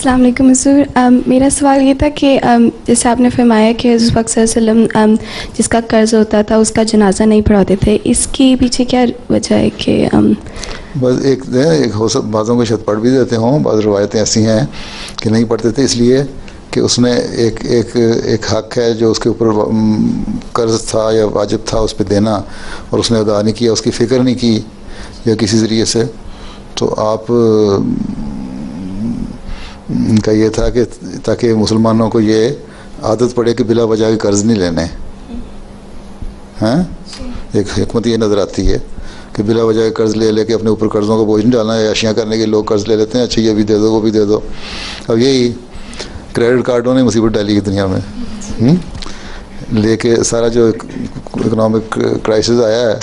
अस्सलाम वालेकुम हुज़ूर। मेरा सवाल ये था कि जैसे आपने फरमाया कि हुज़ूर पाक सल्लल्लाहु अलैहि वसल्लम जिसका कर्ज़ होता था उसका जनाजा नहीं पढ़ाते थे, इसके पीछे क्या वजह है कि बस एक हो सब बाज़ों को शायद पढ़ भी देते हों, बाज़ रवायतें ऐसी हैं कि नहीं पढ़ते थे इसलिए कि उसने एक हक़ है जो उसके ऊपर कर्ज़ था या वाजिब था उस पर देना, और उसने अदा नहीं किया, उसकी फ़िक्र नहीं की या किसी ज़रिए से। तो आप का ये था कि ताकि मुसलमानों को ये आदत पड़े कि बिला वजह के कर्ज़ नहीं लेने हैं। एक हिकमत ये नज़र आती है कि बिला वजह के कर्ज़ ले लेके अपने ऊपर कर्ज़ों का बोझ नहीं डालना है। याशियाँ करने के लोग कर्ज़ ले लेते हैं, अच्छा ये भी दे दो वो भी दे दो। अब यही क्रेडिट कार्डों ने मुसीबत डाली है दुनिया में। लेके सारा जो इकोनॉमिक क्राइसिस आया है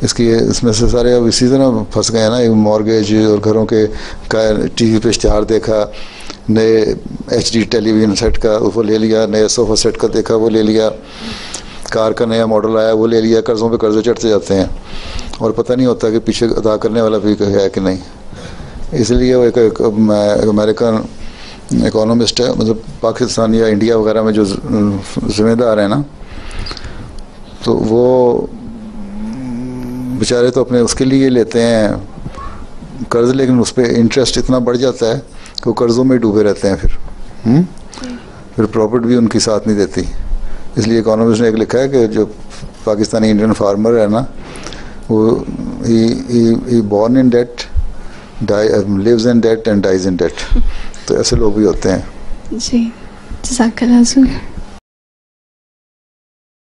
इसमें से सारे अब इसी तरह फंस गए हैं ना। मॉर्गेज और घरों के का टीवी पे इश्तिहार देखा, नए HD टेलीविज़न सेट का वो ले लिया, नए सोफ़ा सेट का देखा वो ले लिया, कार का नया मॉडल आया वो ले लिया, कर्ज़ों पे कर्ज़े चढ़ते जाते हैं और पता नहीं होता कि पीछे अदा करने वाला भी है कि नहीं। इसलिए वो एक अमेरिकन इकोनॉमिस्ट है, मतलब पाकिस्तान या इंडिया वगैरह में जो ज़िम्मेदार है ना, तो वो बेचारे तो अपने उसके लिए लेते हैं कर्ज़, लेकिन उस पर इंटरेस्ट इतना बढ़ जाता है कि वो कर्ज़ों में डूबे रहते हैं। फिर प्रॉफिट भी उनकी साथ नहीं देती। इसलिए इकोनॉमिस्ट ने एक लिखा है कि जो पाकिस्तानी इंडियन फार्मर है ना, वो ही born in that, lives in that and dies in that. तो ऐसे लोग भी होते हैं। जी, जज़ाकल्लाह।